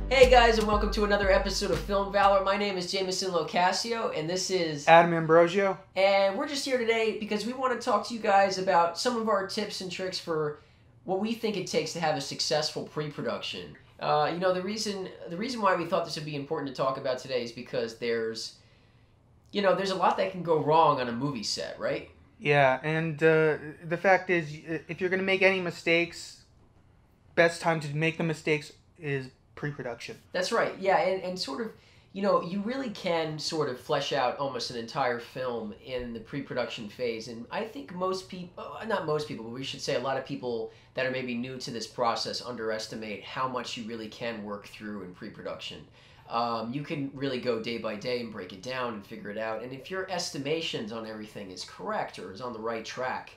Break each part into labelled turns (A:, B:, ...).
A: Hey guys, and welcome to another episode of Film Valor. My name is Jamison LoCascio, and this is
B: Adam Ambrosio.
A: And we're just here today because we want to talk to you guys about some of our tips and tricks for what we think it takes to have a successful pre-production. The reason why we thought this would be important to talk about today is because there's a lot that can go wrong on a movie set, right?
B: Yeah, and the fact is, if you're going to make any mistakes, best time to make the mistakes is pre-production.
A: That's right, yeah, and sort of, you really can sort of flesh out almost an entire film in the pre-production phase, and I think most people, not most people, but we should say a lot of people that are maybe new to this process underestimate how much you really can work through in pre-production. You can really go day by day and break it down and figure it out, and if your estimations on everything is correct or is on the right track,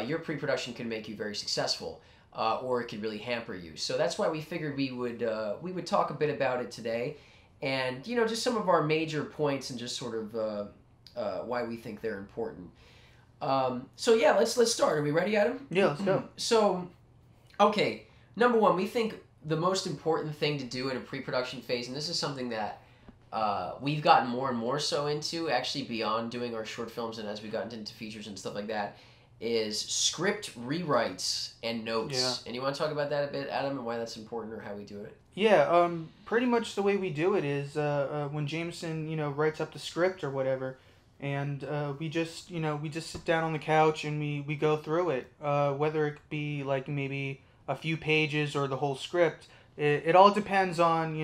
A: your pre-production can make you very successful. Or it could really hamper you. So that's why we figured we would talk a bit about it today, and just some of our major points and just sort of why we think they're important. So yeah, let's start. Are we ready, Adam?
B: Yeah, let's go.
A: So, okay, number one, we think the most important thing to do in a pre-production phase, and this is something that we've gotten more and more so into, actually beyond doing our short films and as we've gotten into features and stuff like that, is script rewrites and notes.
B: Yeah.
A: And you want to talk about that a bit, Adam, and why that's important or how we do it?
B: Yeah, pretty much the way we do it is when Jameson, writes up the script or whatever, and we just sit down on the couch and we go through it, whether it be like maybe a few pages or the whole script. It all depends on,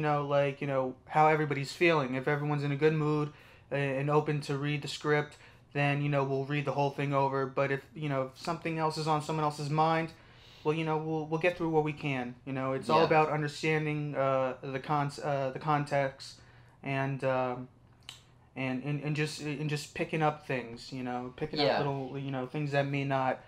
B: how everybody's feeling. If everyone's in a good mood and open to read the script, then, we'll read the whole thing over. But if something else is on someone else's mind, well, we'll get through what we can. It's all about understanding the context and just picking up things, picking up little, things that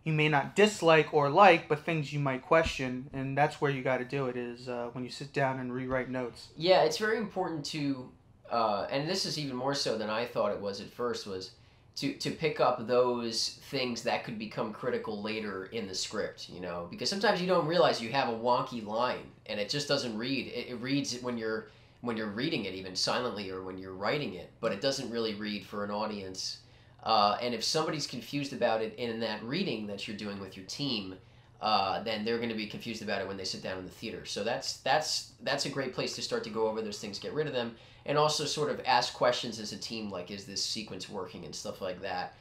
B: you may not dislike or like, but things you might question, and that's where you got to do it, is when you sit down and rewrite notes.
A: Yeah, it's very important to, and this is even more so than I thought it was at first, was to pick up those things that could become critical later in the script, because sometimes you don't realize you have a wonky line and it just doesn't read. It reads when you're reading it, even silently, or when you're writing it, but it doesn't really read for an audience. And if somebody's confused about it in that reading that you're doing with your team, then they're going to be confused about it when they sit down in the theater. So that's a great place to start to go over those things, get rid of them, and also sort of ask questions as a team, like, is this sequence working and stuff like that,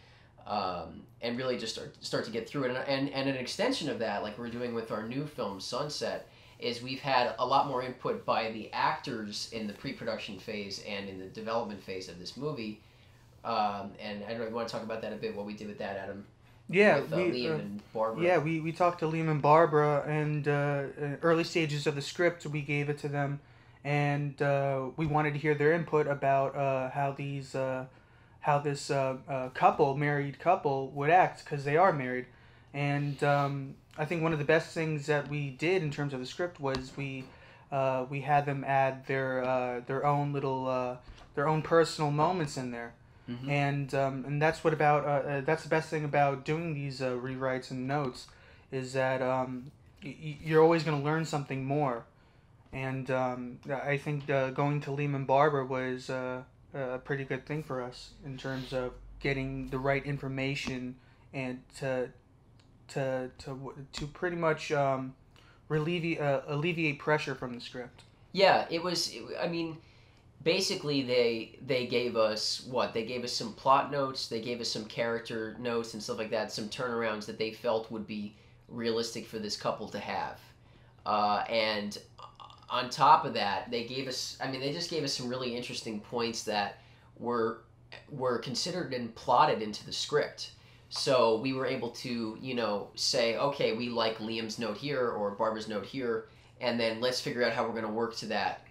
A: and really just start to get through it. And an extension of that, like we're doing with our new film Sunset, is we've had a lot more input by the actors in the pre-production phase and in the development phase of this movie. And I don't know if you want to talk about that a bit, what we did with that, Adam.
B: Yeah,
A: with Liam and Barbara.
B: Yeah, we talked to Liam and Barbara, and early stages of the script, we gave it to them, and we wanted to hear their input about how this married couple would act, because they are married. And I think one of the best things that we did in terms of the script was we had them add their own little their own personal moments in there. Mm-hmm. And that's that's the best thing about doing these rewrites and notes, is that you're always going to learn something more. And I think going to Liam and Barbara was a pretty good thing for us in terms of getting the right information and to pretty much alleviate pressure from the script.
A: Yeah, I mean, basically they gave us what? They gave us some plot notes, they gave us some character notes and stuff like that, some turnarounds that they felt would be realistic for this couple to have. And on top of that, they just gave us some really interesting points that were considered and plotted into the script. So we were able to, say, okay, we like Liam's note here or Barbara's note here, and then let's figure out how we're going to work to that.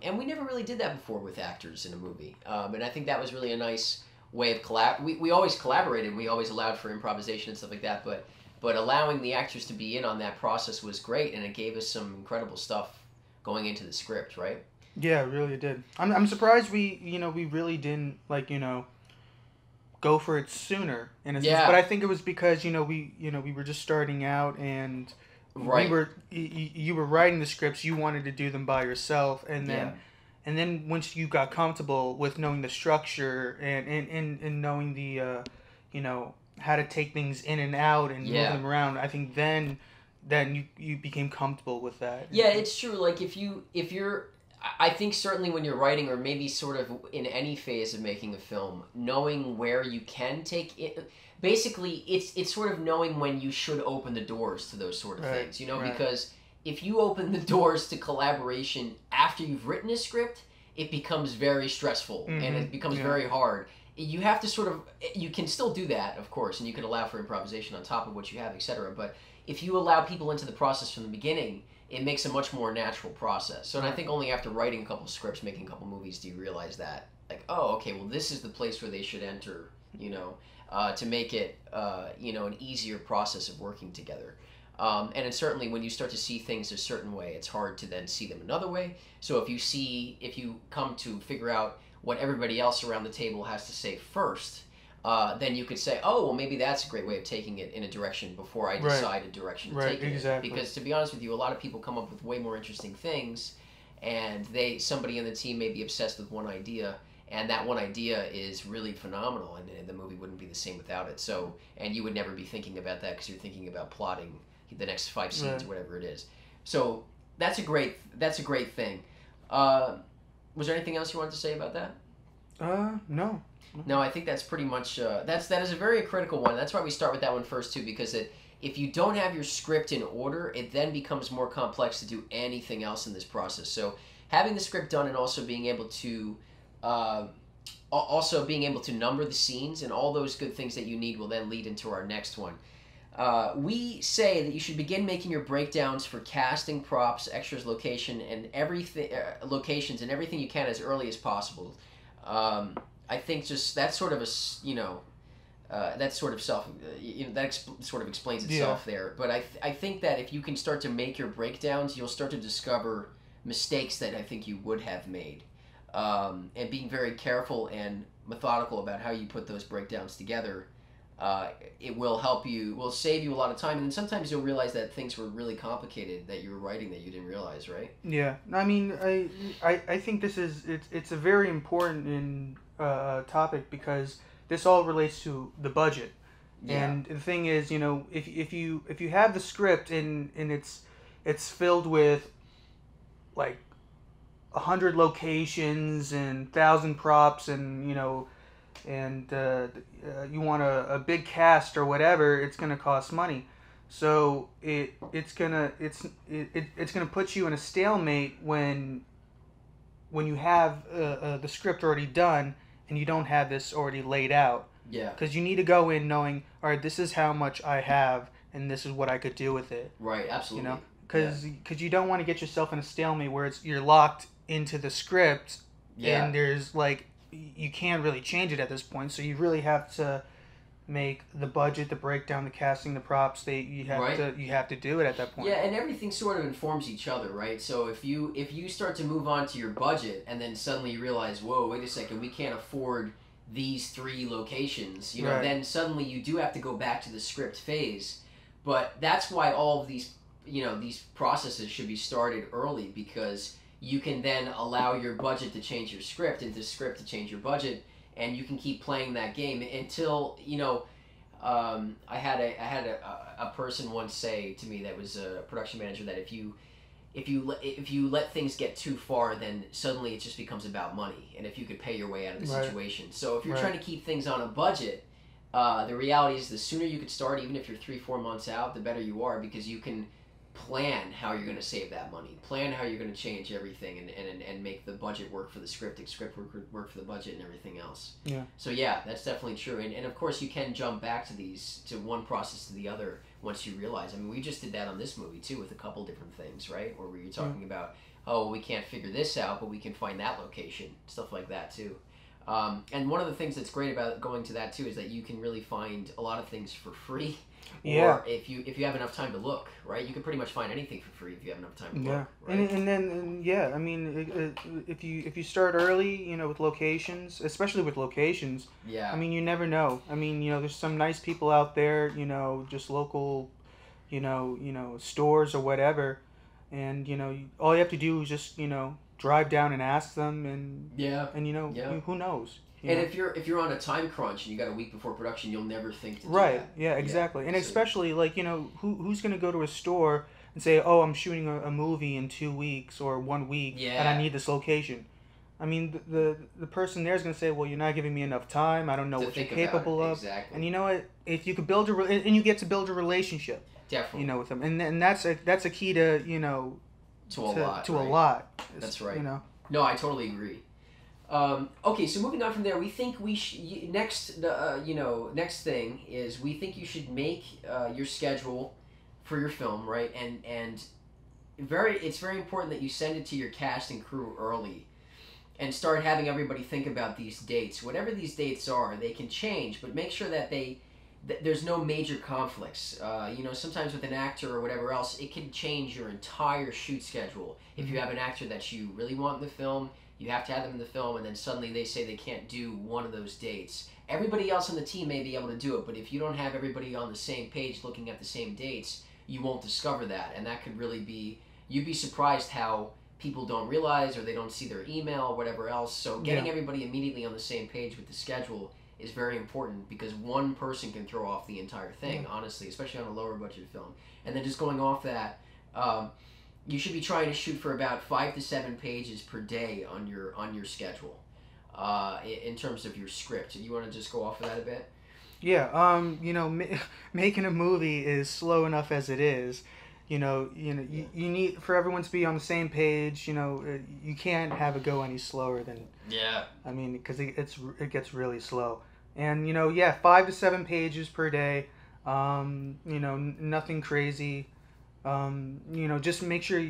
A: And we never really did that before with actors in a movie. And I think that was really a nice way of we always collaborated, we always allowed for improvisation and stuff like that, but allowing the actors to be in on that process was great, and it gave us some incredible stuff going into the script, right?
B: Yeah, it really did. I'm surprised we really didn't, go for it sooner, in a sense. But I think it was because, we were just starting out, and
A: Right.
B: You were writing the scripts, you wanted to do them by yourself, and then
A: Yeah.
B: and then once you got comfortable with knowing the structure and knowing the you know, how to take things in and out and move
A: Yeah.
B: them around, I think then you became comfortable with that.
A: Yeah, it's true. Like if you're, I think certainly when you're writing, or maybe sort of in any phase of making a film, knowing where you can take it, basically it's sort of knowing when you should open the doors to those sort of
B: Right,
A: things, you know,
B: right.
A: because if you open the doors to collaboration after you've written a script, it becomes very stressful and it becomes very hard. You have to sort of, you can still do that, of course, and you can allow for improvisation on top of what you have, etc. But if you allow people into the process from the beginning, it makes a much more natural process. So, and I think only after writing a couple scripts, making a couple movies, do you realize that, like, oh, okay, well, this is the place where they should enter, you know, to make it, you know, an easier process of working together. And it's certainly when you start to see things a certain way, it's hard to then see them another way. So if you come to figure out what everybody else around the table has to say first, then you could say, oh, well, maybe that's a great way of taking it in a direction before I decide a direction to take it
B: exactly.
A: in. Because to be honest with you, a lot of people come up with way more interesting things, and somebody in the team may be obsessed with one idea, and that one idea is really phenomenal, and the movie wouldn't be the same without it. So, and you would never be thinking about that because you're thinking about plotting the next 5 scenes or whatever it is. So that's a great thing. Was there anything else you wanted to say about that?
B: No.
A: No, I think that's pretty much that is a very critical one. That's why we start with that one first too, because if you don't have your script in order, it then becomes more complex to do anything else in this process. So having the script done and also being able to number the scenes and all those good things that you need will then lead into our next one. We say that you should begin making your breakdowns for casting, props, extras, locations, and everything you can as early as possible. I think just that sort of that sort of sort of explains itself there. But I think that if you can start to make your breakdowns, you'll start to discover mistakes that I think you would have made, and being very careful and methodical about how you put those breakdowns together. It will save you a lot of time, and then sometimes you'll realize that things were really complicated that you were writing that you didn't realize, right?
B: Yeah, I mean, I think it's a very important topic because this all relates to the budget, and the thing is, you know, if you have the script and it's filled with like 100 locations and 1,000 props and you know. And you want a big cast or whatever, it's gonna cost money. So it's gonna put you in a stalemate when you have the script already done and you don't have this already laid out.
A: Yeah.
B: Because you need to go in knowing, all right, this is how much I have and this is what I could do with it.
A: Right. Absolutely.
B: You know, because you don't want to get yourself in a stalemate where you're locked into the script and there's like. You can't really change it at this point, so you really have to make the budget, the breakdown, the casting, the props. You have to do it at that point.
A: Yeah, and everything sort of informs each other, right? So if you start to move on to your budget, and then suddenly you realize, whoa, wait a second, we can't afford these 3 locations, you know, then suddenly you do have to go back to the script phase. But that's why all of these, you know, these processes should be started early, because you can then allow your budget to change your script, and the script to change your budget, and you can keep playing that game until, you know, I had a person once say to me that was a production manager that if you let things get too far, then suddenly it just becomes about money, and if you could pay your way out of the situation. So if you're trying to keep things on a budget, the reality is the sooner you could start, even if you're 3-4 months out, the better you are, because you can plan how you're going to save that money, plan how you're going to change everything, and make the budget work for the script, work for the budget, and everything else.
B: Yeah. So
A: yeah, that's definitely true, and of course you can jump back to one process to the other once you realize. I mean, we just did that on this movie too with a couple different things, right? Where we were talking about, oh, we can't figure this out, but we can find that location, stuff like that too. And one of the things that's great about going to that too is that you can really find a lot of things for free. Or if you have enough time to look, right? You can pretty much find anything for free if you have enough time to look. Right?
B: And then I mean, if you start early, you know, with locations, especially with locations. Yeah. I mean, you never know. I mean, you know, there's some nice people out there, you know, just local stores or whatever, and all you have to do is just drive down and ask them, and
A: Yeah.
B: who knows.
A: And if you're on a time crunch and you got a week before production, you'll never think to do
B: Right.
A: that.
B: Yeah. Exactly. And especially like who's gonna go to a store and say, oh, I'm shooting a movie in 2 weeks or 1 week, and I need this location. I mean, the person there is going to say, well, you're not giving me enough time. I don't know what you're capable of.
A: Exactly.
B: And you know what? If you could build and you get to build a relationship,
A: definitely,
B: with them, and that's a key to
A: to a lot.
B: To a lot.
A: That's right. No, I totally agree. Okay, so moving on from there, we think we next thing is we think you should make your schedule for your film, right? And it's very important that you send it to your cast and crew early. And start having everybody think about these dates. Whatever these dates are, they can change, but make sure that there's no major conflicts. Sometimes with an actor or whatever else, it can change your entire shoot schedule. If you have an actor that you really want in the film, you have to have them in the film, and then suddenly they say they can't do one of those dates. Everybody else on the team may be able to do it, but if you don't have everybody on the same page looking at the same dates, you won't discover that, and that could really be... You'd be surprised how people don't realize, or they don't see their email or whatever else. So getting everybody immediately on the same page with the schedule is very important, because one person can throw off the entire thing, honestly, especially on a lower budget film. And then just going off that, you should be trying to shoot for about 5 to 7 pages per day on your schedule, in terms of your script. You want to just go off of that a bit?
B: Yeah. Making a movie is slow enough as it is. You need for everyone to be on the same page. You can't have it go any slower than.
A: Yeah.
B: I mean, because it gets really slow, and 5 to 7 pages per day. Nothing crazy. Just make sure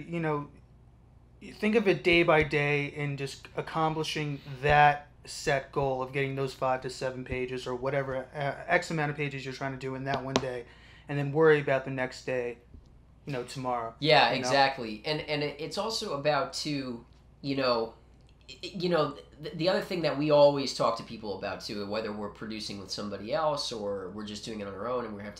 B: think of it day by day and just accomplishing that set goal of getting those 5 to 7 pages or whatever X amount of pages you're trying to do in that one day, and then worry about the next day. Tomorrow.
A: Yeah, exactly. And it's also about the other thing that we always talk to people about too, whether we're producing with somebody else or we're just doing it on our own and we're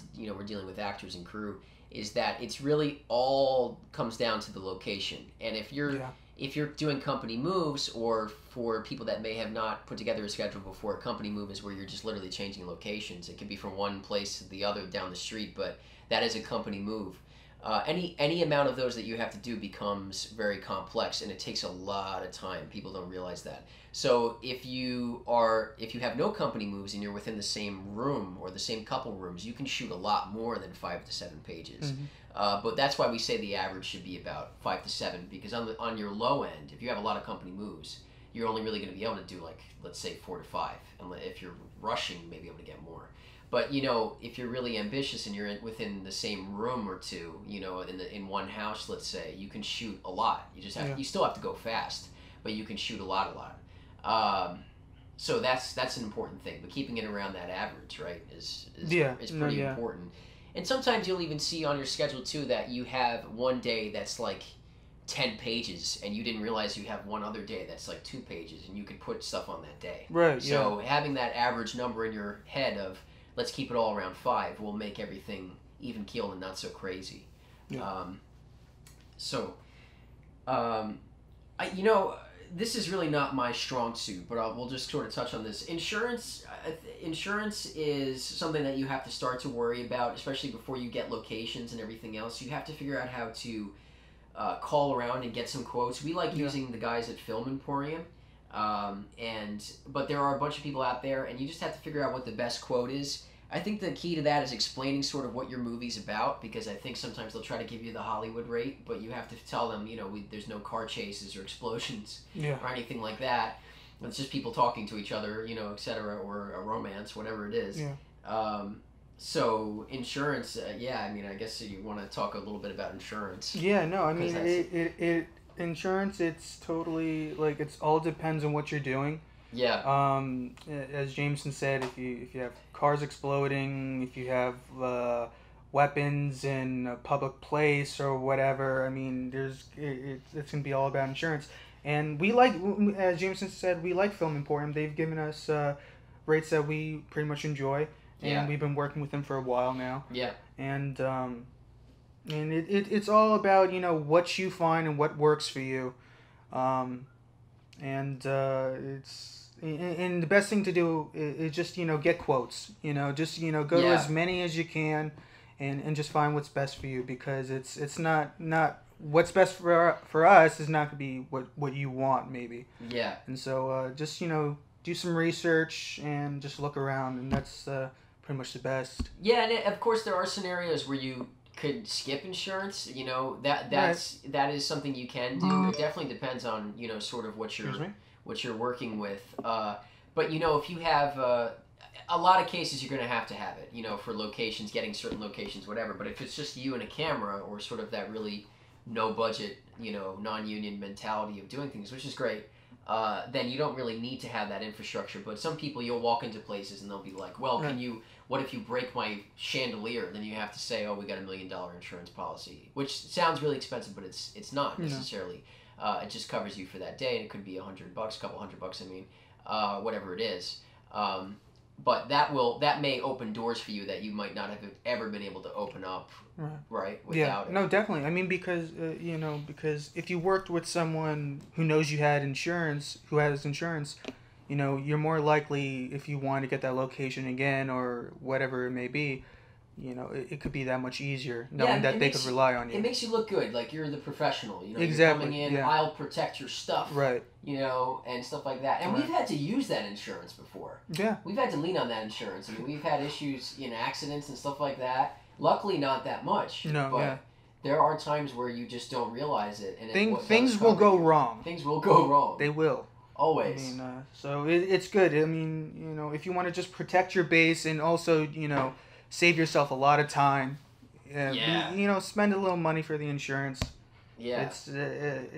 A: dealing with actors and crew, is that it's really all comes down to the location. And if you're doing company moves, or for people that may have not put together a schedule before, a company move is where you're just literally changing locations. It could be from one place to the other down the street, but that is a company move. Any amount of those that you have to do becomes very complex, and it takes a lot of time. People don't realize that. So if you have no company moves and you're within the same room or the same couple rooms, you can shoot a lot more than 5 to 7 pages. Mm-hmm. But that's why we say the average should be about 5 to 7, because on your low end, if you have a lot of company moves, you're only really going to be able to do, like, let's say 4 to 5. And if you're rushing, you may be able to get more. But if you're really ambitious and you're within the same room or two, in one house, let's say, you can shoot a lot. You just you still have to go fast, but you can shoot a lot. So that's an important thing. But keeping it around that average, right, is pretty important. And sometimes you'll even see on your schedule too that you have one day that's like 10 pages, and you didn't realize you have one other day that's like 2 pages, and you could put stuff on that day.
B: Right.
A: So having that average number in your head of let's keep it all around 5 will make everything even keeled and not so crazy. Yeah. This is really not my strong suit, but we'll just sort of touch on this. Insurance is something that you have to start to worry about, especially before you get locations and everything else. You have to figure out how to call around and get some quotes. We like using the guys at Film Emporium. But there are a bunch of people out there, and you just have to figure out what the best quote is. I think the key to that is explaining sort of what your movie's about, because I think sometimes they'll try to give you the Hollywood rate, but you have to tell them, there's no car chases or explosions or anything like that. It's just people talking to each other, etc., or a romance, whatever it is. Yeah. So insurance, I guess you want to talk a little bit about insurance.
B: Yeah, no, I mean, insurance, it's totally, like, it all depends on what you're doing.
A: Yeah.
B: As Jameson said, if you have cars exploding, if you have weapons in a public place or whatever, I mean, it's gonna be all about insurance. And we like, as Jameson said, we like Film Emporium. They've given us rates that we pretty much enjoy, and we've been working with them for a while now.
A: Yeah.
B: And And it's all about, what you find and what works for you. Um, and and the best thing to do is just, get quotes. Just, go to
A: Yeah.
B: as many as you can, and just find what's best for you, because it's not what's best for us is not going to be what you want, maybe.
A: Yeah.
B: And so just, do some research and just look around, and that's pretty much the best.
A: Yeah, and of course there are scenarios where you could skip insurance. That is something you can do. It definitely depends on sort of
B: Excuse me.
A: what you're working with. But if you have a lot of cases, you're going to have it. For locations, getting certain locations, whatever. But if it's just you and a camera, or sort of that really no budget, non-union mentality of doing things, which is great. Then you don't really need to have that infrastructure. But some people, you'll walk into places and they'll be like, well, what if you break my chandelier? Then you have to say, oh, we got $1 million insurance policy, which sounds really expensive, but it's not necessarily. It just covers you for that day, and it could be $100, a couple $100, I mean, whatever it is. But that may open doors for you that you might not have ever been able to open up, right? Without it.
B: No, definitely. I mean, because because if you worked with someone who knows you had insurance, who has insurance, you're more likely, if you want to get that location again or whatever it may be, it could be that much easier knowing that they could rely on you.
A: It makes you look good, like you're the professional.
B: Exactly.
A: You're coming in, I'll protect your stuff.
B: Right.
A: And stuff like that. And we've had to use that insurance before.
B: Yeah.
A: We've had to lean on that insurance. I mean, we've had issues in accidents and stuff like that. Luckily, not that much.
B: No,
A: but there are times where you just don't realize it. And
B: things will go wrong.
A: Things will go wrong.
B: They will.
A: Always.
B: I mean, so it's good. I mean, if you want to just protect your base and also, save yourself a lot of time, spend a little money for the insurance.
A: Yeah.
B: It's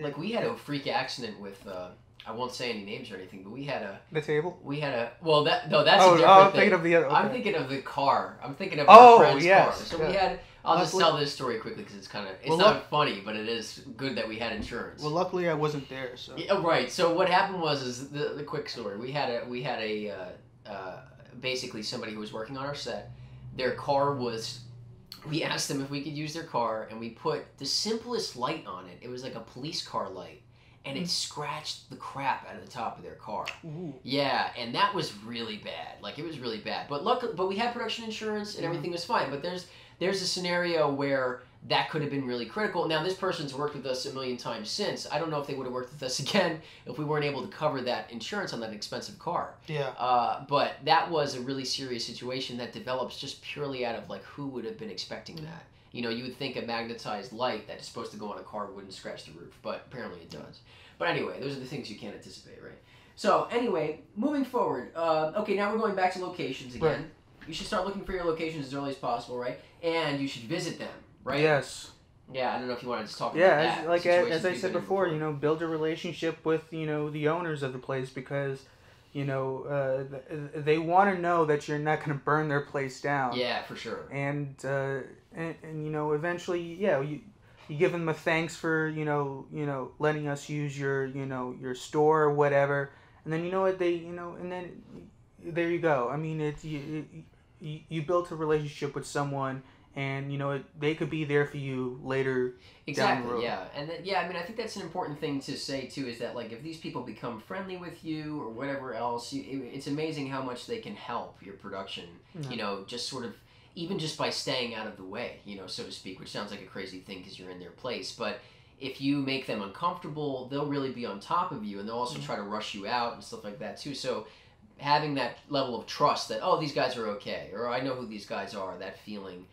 A: like we had a freak accident with, I won't say any names or anything, but we had a...
B: The table?
A: We had a... Well, that's a different
B: I'm
A: thing.
B: thinking of the other... Okay.
A: I'm thinking of the car. I'm thinking of our friend's car. So we had... I'll just tell this story quickly because it's kind of... It's not funny, but it is good that we had insurance.
B: Well, luckily I wasn't there, so...
A: Yeah, right. So what happened is the quick story. We had basically somebody who was working on our set. Their car was... We asked them if we could use their car, and we put the simplest light on it. It was like a police car light. And it scratched the crap out of the top of their car.
B: Ooh.
A: Yeah, and that was really bad. Like, it was really bad. But luckily, we had production insurance, and everything was fine. But there's a scenario where that could have been really critical. Now, this person's worked with us a million times since. I don't know if they would have worked with us again if we weren't able to cover that insurance on that expensive car.
B: Yeah.
A: But that was a really serious situation that develops just purely out of, like, who would have been expecting that? You would think a magnetized light that's supposed to go on a car wouldn't scratch the roof, but apparently it does. But anyway, those are the things you can't anticipate, right? So anyway, moving forward. Okay, now we're going back to locations again.
B: Right.
A: You should start looking for your locations as early as possible, right? And you should visit them, right?
B: Yes.
A: Yeah, I don't know if you wanted to talk about
B: that.
A: Yeah,
B: as I said before, build a relationship with, the owners of the place, because, they want to know that you're not going to burn their place down.
A: Yeah, for sure.
B: And eventually, you give them a thanks for, letting us use your, your store or whatever. And then, and then there you go. I mean, you built a relationship with someone, and, they could be there for you later down the road.
A: Yeah. And I mean, I think that's an important thing to say, too, is that, like, if these people become friendly with you or whatever else, it's amazing how much they can help your production, just sort of, even just by staying out of the way, so to speak, which sounds like a crazy thing because you're in their place. But if you make them uncomfortable, they'll really be on top of you, and they'll also try to rush you out and stuff like that, too. So having that level of trust that, oh, these guys are okay, or I know who these guys are, that feeling,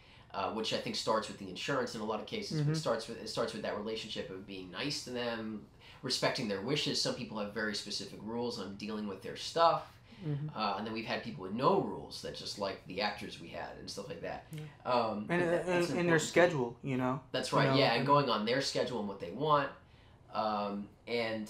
A: which I think starts with the insurance in a lot of cases. But it starts with that relationship of being nice to them, respecting their wishes. Some people have very specific rules on dealing with their stuff. And then we've had people with no rules that just like the actors we had and stuff like that.
B: And their schedule,
A: That's right, and going on their schedule and what they want. And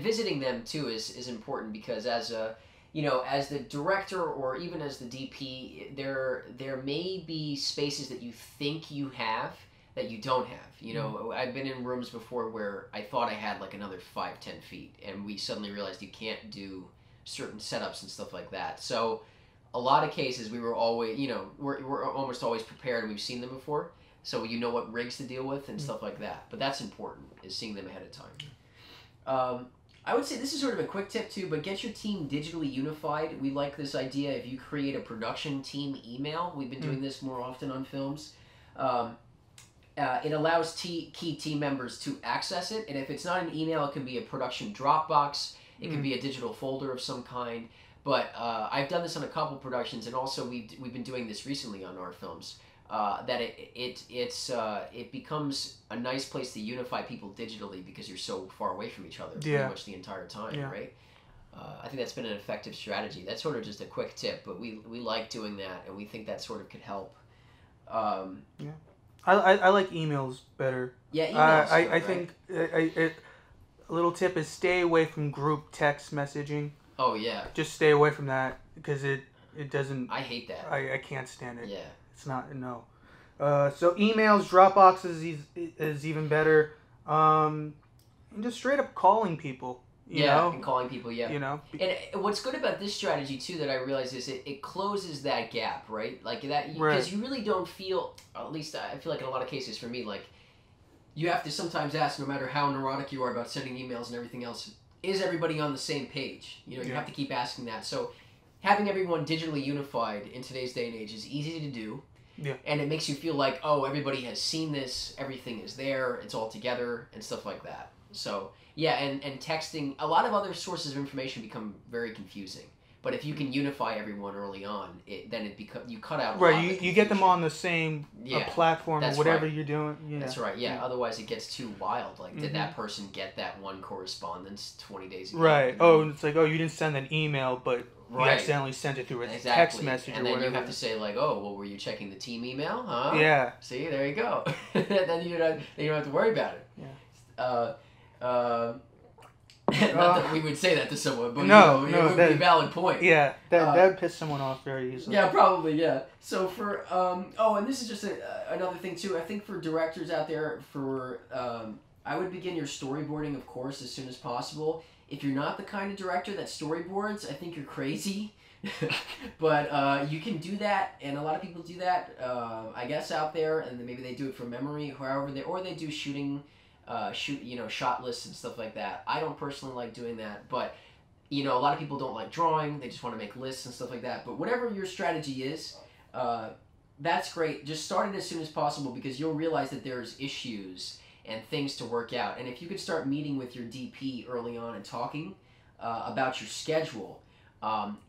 A: visiting them too is important, because as the director or even as the DP, there may be spaces that you think you have that you don't have. I've been in rooms before where I thought I had like another 5-10 feet, and we suddenly realized you can't do certain setups and stuff like that. So a lot of cases we were always, we're almost always prepared, and we've seen them before. so you know what rigs to deal with and stuff like that. But that's important, is seeing them ahead of time. I would say this is sort of a quick tip too, but get your team digitally unified. We like this idea. If you create a production team email, we've been doing this more often on films. It allows key team members to access it, and if it's not an email, it can be a production Dropbox. It can be a digital folder of some kind. But I've done this on a couple productions, and also we've been doing this recently on our films. That it becomes a nice place to unify people digitally because you're so far away from each other pretty much the entire time, right? I think that's been an effective strategy. That's sort of just a quick tip, but we like doing that, and we think that sort of could help.
B: I like emails better.
A: Yeah, emails.
B: I think a little tip is stay away from group text messaging.
A: Oh yeah.
B: Just stay away from that because it doesn't.
A: I hate that.
B: I can't stand it.
A: Yeah.
B: It's not no. So emails, Dropbox is even better. And just straight up calling people. You know?
A: And calling people,
B: You know?
A: And what's good about this strategy, too, that I realize is it closes that gap, right? Like, that, because you really don't feel, at least I feel like in a lot of cases for me, like, you have to sometimes ask, no matter how neurotic you are about sending emails and everything else, is everybody on the same page? You know, you have to keep asking that. So, having everyone digitally unified in today's day and age is easy to do.
B: Yeah.
A: And it makes you feel like, oh, everybody has seen this, everything is there, it's all together, and stuff like that. So, yeah, and texting, a lot of other sources of information become very confusing. But if you can unify everyone early on, then you cut out a lot of the
B: you get them on the same platform or whatever you're doing. Yeah.
A: That's right, Otherwise it gets too wild. Like, did that person get that one correspondence 20 days ago?
B: Right. Oh, it's like, oh, you didn't send an email, but you accidentally sent it through a text message
A: and
B: or whatever.
A: And then you have to say, like, oh, well, were you checking the team email? Huh?
B: Yeah.
A: See, there you go. Then you don't have to worry about it.
B: Yeah.
A: Not that we would say that to someone, but it would be a valid point.
B: Yeah, that would piss someone off very easily.
A: Yeah, probably, yeah. So for, and this is just another thing too, I think for directors out there, I would begin your storyboarding, of course, as soon as possible. If you're not the kind of director that storyboards, I think you're crazy. But you can do that, and a lot of people do that, I guess, out there, and then maybe they do it from memory, however they do shooting, shot lists and stuff like that. I don't personally like doing that, but a lot of people don't like drawing. They just want to make lists and stuff like that. But whatever your strategy is, that's great. Just start it as soon as possible because you'll realize that there's issues and things to work out. And if you could start meeting with your DP early on and talking about your schedule,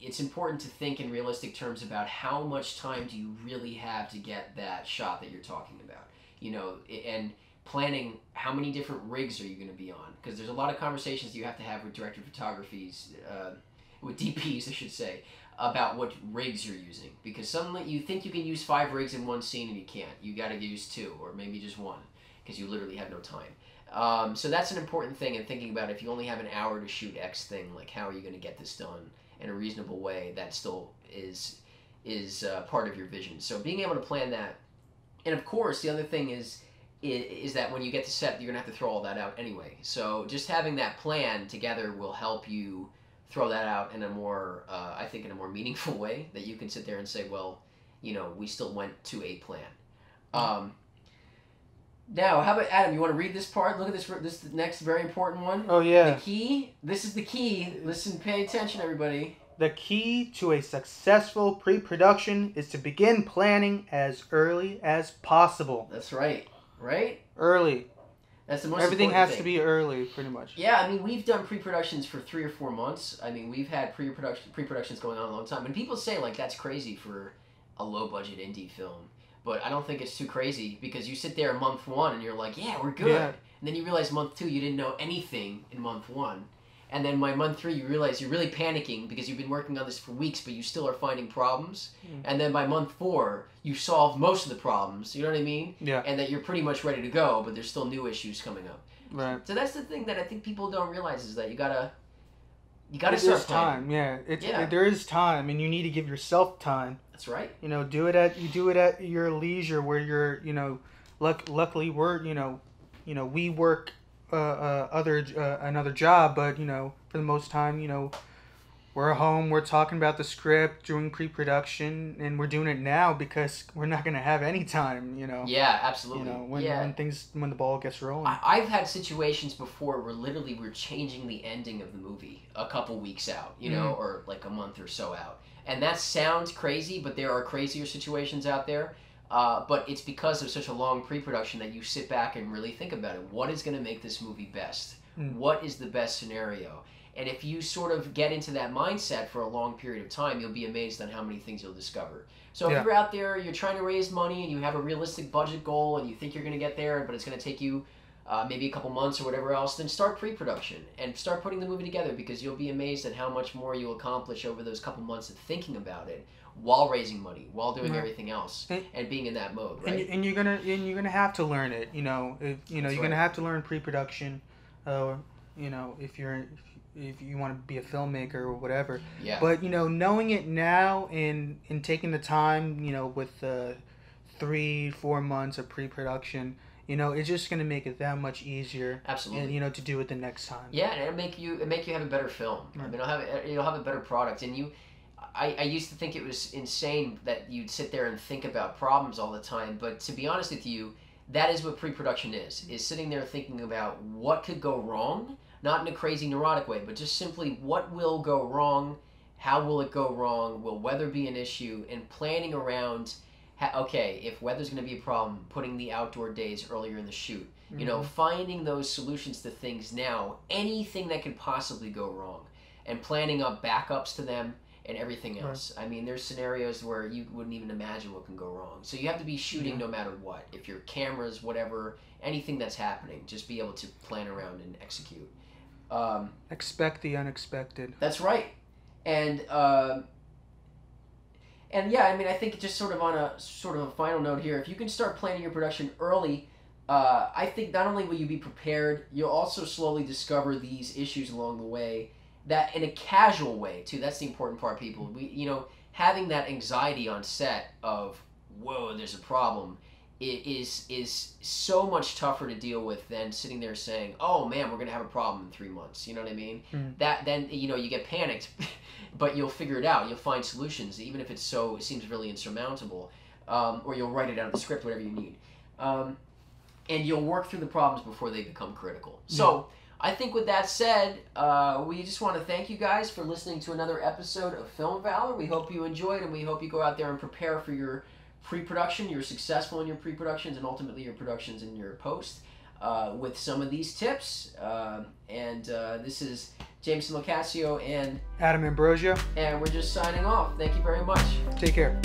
A: it's important to think in realistic terms about how much time do you really have to get that shot that you're talking about. And planning how many different rigs are you going to be on, because there's a lot of conversations you have to have with director of photographies, with DPs I should say, about what rigs you're using, because suddenly you think you can use 5 rigs in one scene and you can't. You got to use 2 or maybe just 1 because you literally have no time. So that's an important thing in thinking about if you only have an hour to shoot X thing, like how are you going to get this done in a reasonable way that still is part of your vision. So being able to plan that, and of course the other thing is that when you get to set, you're going to have to throw all that out anyway. So just having that plan together will help you throw that out in a more, I think in a more meaningful way that you can sit there and say, well, we still went to a plan. Now, how about Adam, you want to read this part? Look at this next very important one.
B: Oh, yeah.
A: The key, this is the key. Listen, pay attention, everybody.
B: The key to a successful pre-production is to begin planning as early as possible.
A: That's right. Right?
B: Early.
A: That's the most
B: Everything
A: important
B: has
A: thing.
B: to be early, pretty much.
A: Yeah, I mean, we've done pre-productions for 3 or 4 months. I mean, we've had pre-productions going on a long time. And people say, like, that's crazy for a low-budget indie film. But I don't think it's too crazy because you sit there in month 1 and you're like, yeah, we're good.
B: Yeah.
A: And then you realize month 2 you didn't know anything in month 1. And then by month 3 you realize you're really panicking because you've been working on this for weeks but you still are finding problems. And then by month 4 you solve most of the problems, you know what I mean?
B: Yeah.
A: And that you're pretty much ready to go, but there's still new issues coming up.
B: Right.
A: So that's the thing that I think people don't realize is that you gotta
B: There
A: start
B: is
A: planning.
B: time, yeah. There is time, and you need to give yourself time.
A: That's right.
B: Do it at your leisure, where you're, luckily we're, we work another job, but for the most time, we're home, we're talking about the script, doing pre-production, and we're doing it now because we're not going to have any time, you know.
A: Yeah, absolutely.
B: You know, when the ball gets rolling.
A: I've had situations before where literally we're changing the ending of the movie a couple weeks out, you know, or like a month or so out. And that sounds crazy, but there are crazier situations out there. But it's because of such a long pre-production that you sit back and really think about it. What is going to make this movie best? What is the best scenario? And if you sort of get into that mindset for a long period of time, you'll be amazed on how many things you'll discover. So if you're out there, you're trying to raise money, and you have a realistic budget goal, and you think you're going to get there, but it's going to take you maybe a couple months or whatever else, then start pre-production and start putting the movie together, because you'll be amazed at how much more you'll accomplish over those couple months of thinking about it while raising money, while doing everything else, and being in that mode, right?
B: And you're gonna have to learn it. You know, you're gonna have to learn pre-production. You know, if you want to be a filmmaker or whatever.
A: Yeah.
B: But you know, knowing it now and taking the time, you know, with 3-4 months of pre-production, you know, it's just gonna make it that much easier.
A: Absolutely.
B: And you know, to do it the next time.
A: Yeah, and it'll make you have a better film.
B: Right.
A: I mean, you'll have a better product. And I used to think it was insane that you'd sit there and think about problems all the time. But to be honest with you, that is what pre-production is sitting there thinking about what could go wrong, not in a crazy neurotic way, but just simply what will go wrong, how will it go wrong, will weather be an issue, and planning around, okay, if weather's going to be a problem, putting the outdoor days earlier in the shoot. You know, finding those solutions to things now, anything that could possibly go wrong, and planning up backups to them and everything else. Right. I mean, there's scenarios where you wouldn't even imagine what can go wrong. So you have to be shooting no matter what. If your cameras, whatever, anything that's happening, just be able to plan around and execute.
B: Expect the unexpected.
A: That's right. And yeah, I mean, I think just sort of on a final note here, if you can start planning your production early, I think not only will you be prepared, you'll also slowly discover these issues along the way, that in a casual way too. That's the important part, people. Having that anxiety on set of, whoa, there's a problem, it is so much tougher to deal with than sitting there saying, oh man, we're gonna have a problem in 3 months. You know what I mean? That then you get panicked, but you'll figure it out. You'll find solutions, even if it seems really insurmountable, or you'll write it out of the script, whatever you need, and you'll work through the problems before they become critical. So I think with that said, we just want to thank you guys for listening to another episode of Film Valor. We hope you enjoyed, and we hope you go out there and prepare for your pre-production, you're successful in your pre-productions, and ultimately your productions in your post with some of these tips. This is Jamison LoCascio and
B: Adam Ambrosio.
A: And we're just signing off. Thank you very much.
B: Take care.